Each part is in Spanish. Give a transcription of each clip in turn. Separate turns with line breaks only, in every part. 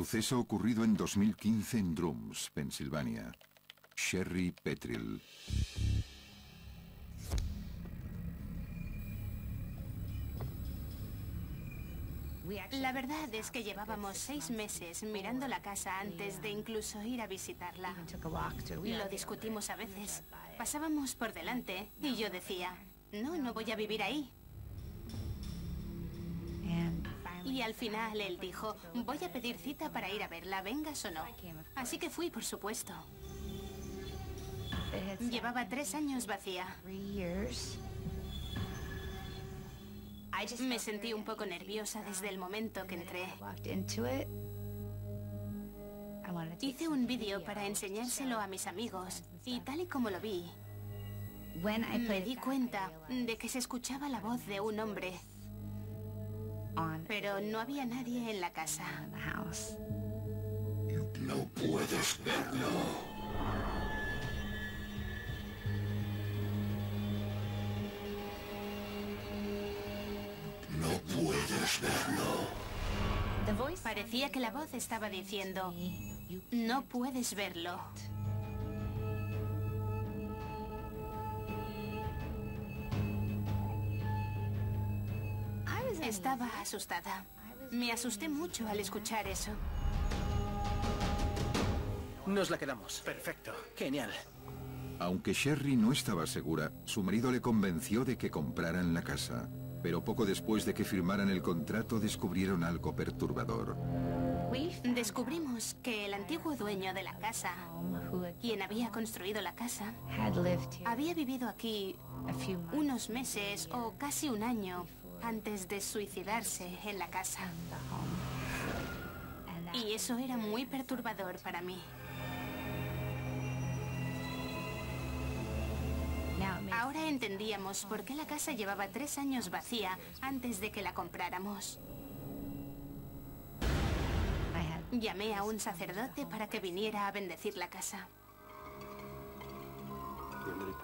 Suceso ocurrido en 2015 en Drums, Pensilvania. Sherry Petrill.
La verdad es que llevábamos 6 meses mirando la casa antes de incluso ir a visitarla. Lo discutimos a veces. Pasábamos por delante y yo decía, no voy a vivir ahí. Y al final él dijo, voy a pedir cita para ir a verla, vengas o no. Así que fui, por supuesto. Llevaba 3 años vacía. Me sentí un poco nerviosa desde el momento que entré. Hice un vídeo para enseñárselo a mis amigos y tal y como lo vi, me di cuenta de que se escuchaba la voz de un hombre, pero no había nadie en la casa.
No puedes verlo. No puedes verlo.
Parecía que la voz estaba diciendo, no puedes verlo. Estaba asustada. Me asusté mucho al escuchar eso.
Nos la quedamos. Perfecto. Genial.
Aunque Sherry no estaba segura, su marido le convenció de que compraran la casa. Pero poco después de que firmaran el contrato, descubrieron algo perturbador.
Descubrimos que el antiguo dueño de la casa, quien había construido la casa, había vivido aquí unos meses o casi un año antes de suicidarse en la casa. Y eso era muy perturbador para mí. Ahora entendíamos por qué la casa llevaba 3 años vacía antes de que la compráramos. Llamé a un sacerdote para que viniera a bendecir la casa.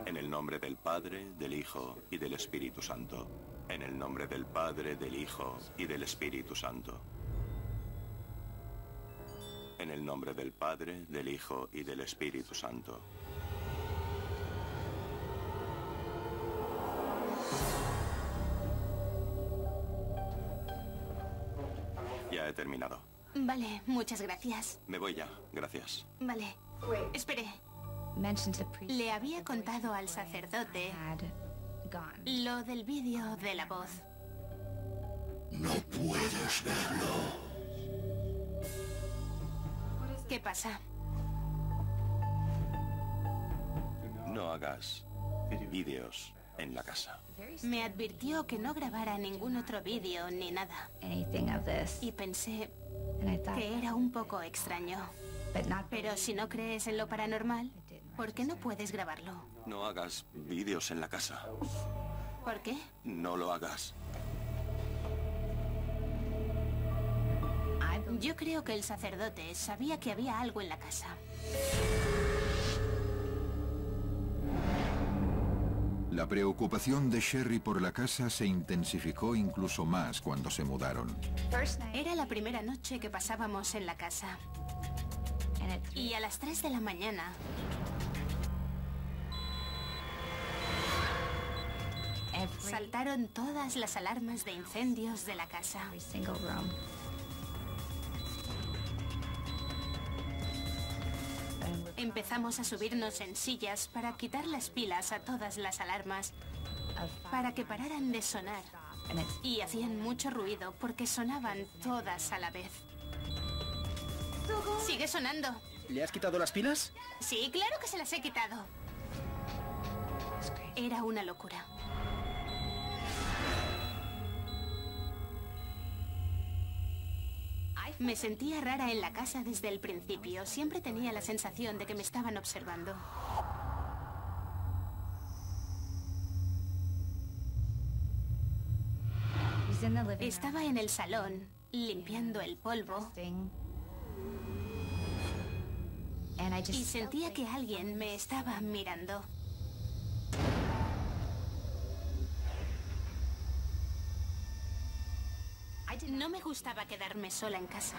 En el nombre del Padre, del Hijo y del Espíritu Santo. En el nombre del Padre, del Hijo y del Espíritu Santo. En el nombre del Padre, del Hijo y del Espíritu Santo. Ya he terminado.
Vale, muchas gracias.
Me voy ya, gracias.
Vale. Espere. Le había contado al sacerdote lo del vídeo de la voz.
No puedes verlo.
¿Qué pasa?
No hagas vídeos en la casa.
Me advirtió que no grabara ningún otro vídeo ni nada. Y pensé que era un poco extraño. Pero si no crees en lo paranormal, ¿por qué no puedes grabarlo?
No hagas vídeos en la casa.
¿Por qué?
No lo hagas.
Yo creo que el sacerdote sabía que había algo en la casa.
La preocupación de Sherry por la casa se intensificó incluso más cuando se mudaron.
Era la primera noche que pasábamos en la casa. Y a las 3 de la mañana... saltaron todas las alarmas de incendios de la casa. Empezamos a subirnos en sillas para quitar las pilas a todas las alarmas, para que pararan de sonar. Y hacían mucho ruido porque sonaban todas a la vez. Sigue sonando.
¿Le has quitado las pilas?
Sí, claro que se las he quitado. Era una locura. Me sentía rara en la casa desde el principio. Siempre tenía la sensación de que me estaban observando. Estaba en el salón, limpiando el polvo. Y sentía que alguien me estaba mirando. No me gustaba quedarme sola en casa.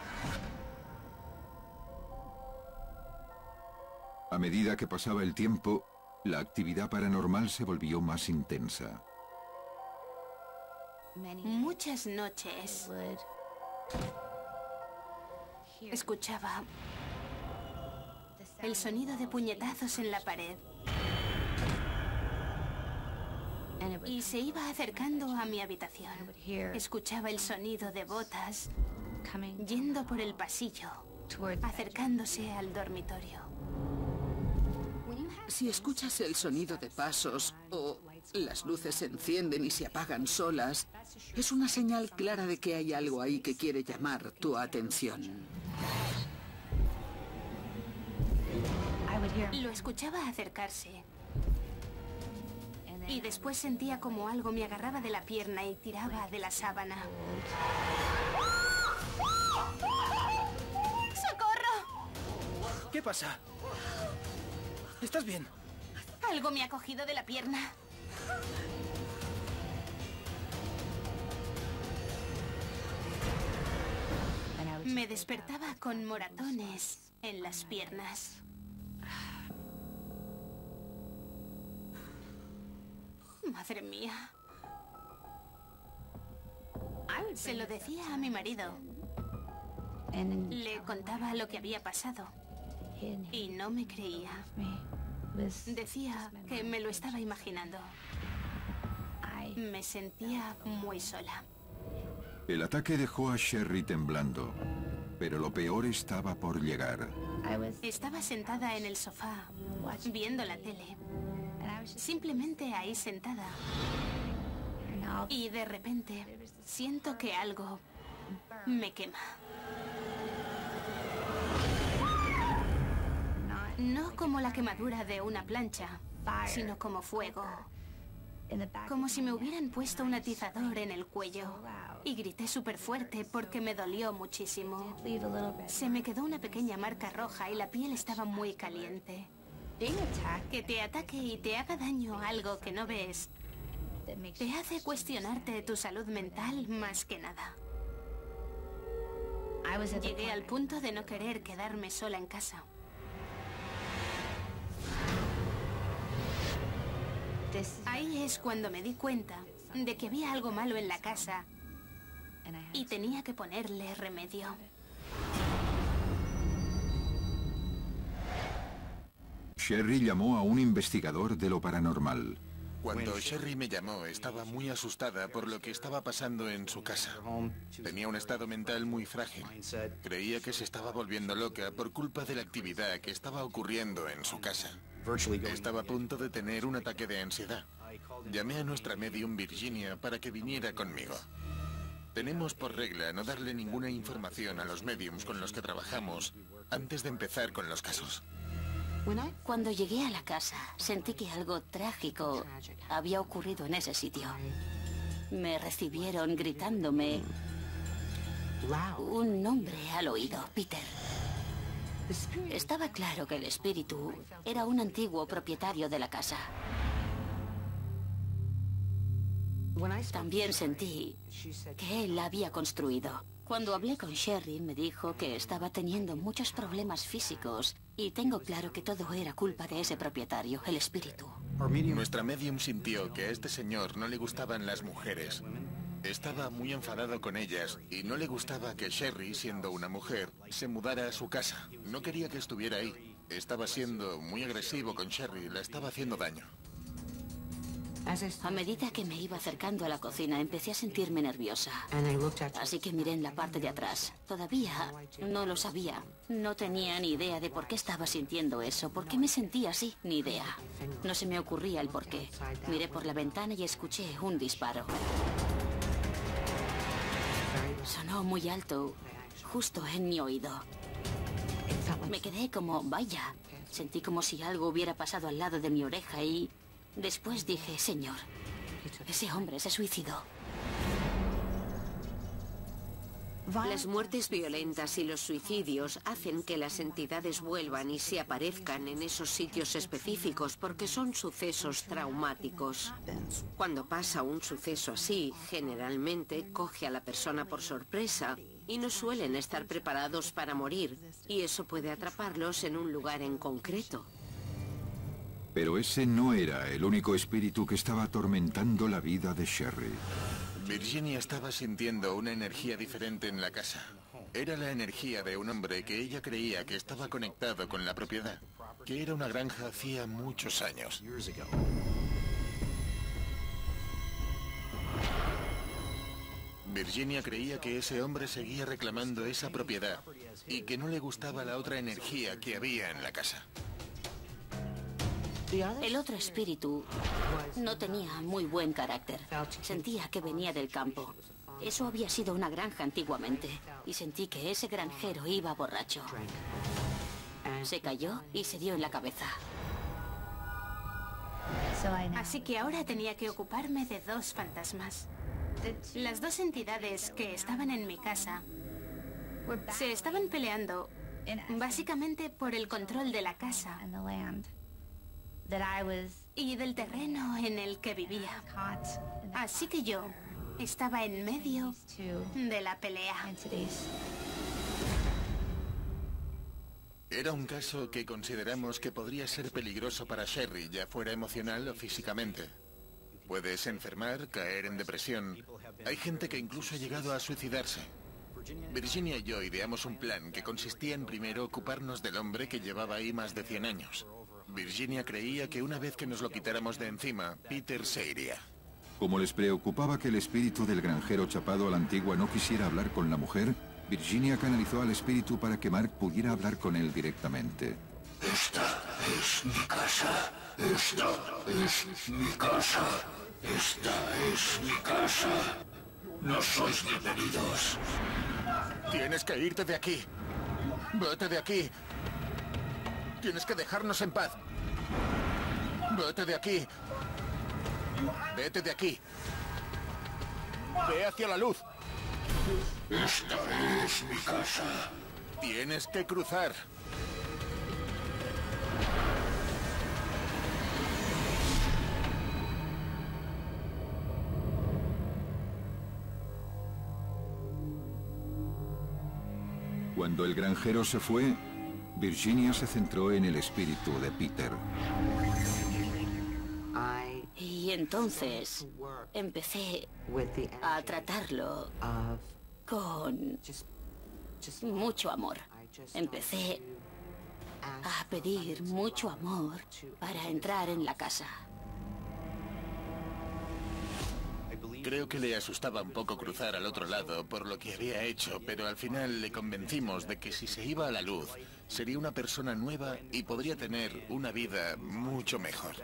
A medida que pasaba el tiempo, la actividad paranormal se volvió más intensa.
Muchas noches escuchaba el sonido de puñetazos en la pared y se iba acercando a mi habitación. Escuchaba el sonido de botas yendo por el pasillo, acercándose al dormitorio.
Si escuchas el sonido de pasos o las luces se encienden y se apagan solas, es una señal clara de que hay algo ahí que quiere llamar tu atención.
Lo escuchaba acercarse y después sentía como algo me agarraba de la pierna y tiraba de la sábana. ¡Socorro!
¿Qué pasa? ¿Estás bien?
Algo me ha cogido de la pierna. Me despertaba con moratones en las piernas. Madre mía. Se lo decía a mi marido. Le contaba lo que había pasado y no me creía. Decía que me lo estaba imaginando. Me sentía muy sola.
El ataque dejó a Sherry temblando, pero lo peor estaba por llegar.
Estaba sentada en el sofá, viendo la tele. Simplemente ahí sentada. Y de repente siento que algo me quema. No como la quemadura de una plancha, sino como fuego. Como si me hubieran puesto un atizador en el cuello. Y grité súper fuerte porque me dolió muchísimo. Se me quedó una pequeña marca roja y la piel estaba muy caliente. Que te ataque y te haga daño algo que no ves te hace cuestionarte tu salud mental más que nada. Llegué al punto de no querer quedarme sola en casa. Ahí es cuando me di cuenta de que había algo malo en la casa y tenía que ponerle remedio.
Sherry llamó a un investigador de lo paranormal.
Cuando Sherry me llamó, estaba muy asustada por lo que estaba pasando en su casa. Tenía un estado mental muy frágil. Creía que se estaba volviendo loca por culpa de la actividad que estaba ocurriendo en su casa. Estaba a punto de tener un ataque de ansiedad. Llamé a nuestra medium Virginia para que viniera conmigo. Tenemos por regla no darle ninguna información a los mediums con los que trabajamos antes de empezar con los casos.
Cuando llegué a la casa, sentí que algo trágico había ocurrido en ese sitio. Me recibieron gritándome un nombre al oído, Peter. Estaba claro que el espíritu era un antiguo propietario de la casa. También sentí que él la había construido. Cuando hablé con Sherry, me dijo que estaba teniendo muchos problemas físicos y tengo claro que todo era culpa de ese propietario, el espíritu.
Nuestra medium sintió que a este señor no le gustaban las mujeres. Estaba muy enfadado con ellas y no le gustaba que Sherry, siendo una mujer, se mudara a su casa. No quería que estuviera ahí. Estaba siendo muy agresivo con Sherry, le estaba haciendo daño.
A medida que me iba acercando a la cocina, empecé a sentirme nerviosa. Así que miré en la parte de atrás. Todavía no lo sabía. No tenía ni idea de por qué estaba sintiendo eso, por qué me sentía así, ni idea. No se me ocurría el por qué. Miré por la ventana y escuché un disparo. Sonó muy alto, justo en mi oído. Me quedé como, vaya. Sentí como si algo hubiera pasado al lado de mi oreja y... Después dije, señor, ese hombre se suicidó.
Las muertes violentas y los suicidios hacen que las entidades vuelvan y se aparezcan en esos sitios específicos porque son sucesos traumáticos. Cuando pasa un suceso así, generalmente coge a la persona por sorpresa y no suelen estar preparados para morir, y eso puede atraparlos en un lugar en concreto.
Pero ese no era el único espíritu que estaba atormentando la vida de Sherry.
Virginia estaba sintiendo una energía diferente en la casa. Era la energía de un hombre que ella creía que estaba conectado con la propiedad, que era una granja hacía muchos años. Virginia creía que ese hombre seguía reclamando esa propiedad y que no le gustaba la otra energía que había en la casa.
El otro espíritu no tenía muy buen carácter. Sentía que venía del campo. Eso había sido una granja antiguamente. Y sentí que ese granjero iba borracho. Se cayó y se dio en la cabeza.
Así que ahora tenía que ocuparme de dos fantasmas. Las dos entidades que estaban en mi casa se estaban peleando básicamente por el control de la casa y del terreno en el que vivía. Así que yo estaba en medio de la pelea.
Era un caso que consideramos que podría ser peligroso para Sherry, ya fuera emocional o físicamente. Puedes enfermar, caer en depresión. Hay gente que incluso ha llegado a suicidarse. Virginia y yo ideamos un plan que consistía en primero ocuparnos del hombre que llevaba ahí más de 100 años. Virginia creía que una vez que nos lo quitáramos de encima, Peter se iría.
Como les preocupaba que el espíritu del granjero chapado a la antigua no quisiera hablar con la mujer, Virginia canalizó al espíritu para que Mark pudiera hablar con él directamente.
Esta es mi casa. Esta es mi casa. Esta es mi casa. No sois bienvenidos.
Tienes que irte de aquí. Vete de aquí. Tienes que dejarnos en paz. Vete de aquí. Vete de aquí. Ve hacia la luz.
Esta es mi casa.
Tienes que cruzar.
Cuando el granjero se fue, Virginia se centró en el espíritu de Peter.
Y entonces empecé a tratarlo con mucho amor. Empecé a pedir mucho amor para entrar en la casa.
Creo que le asustaba un poco cruzar al otro lado por lo que había hecho, pero al final le convencimos de que si se iba a la luz, sería una persona nueva y podría tener una vida mucho mejor.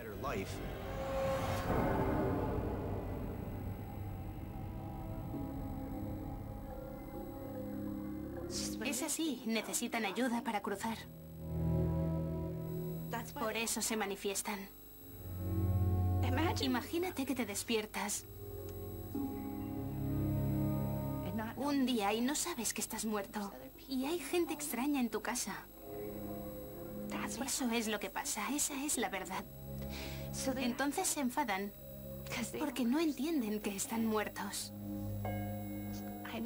Es así, necesitan ayuda para cruzar. Por eso se manifiestan. Imagínate que te despiertas un día y no sabes que estás muerto. Y hay gente extraña en tu casa. Eso es lo que pasa, esa es la verdad. Entonces se enfadan porque no entienden que están muertos.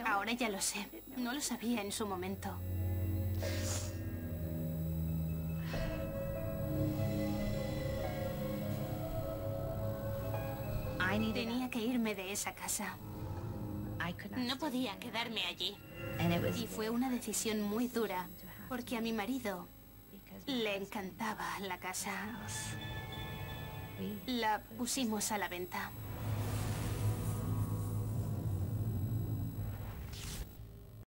Ahora ya lo sé, no lo sabía en su momento. Tenía que irme de esa casa. No podía quedarme allí. Y fue una decisión muy dura, porque a mi marido le encantaba la casa. La pusimos a la venta.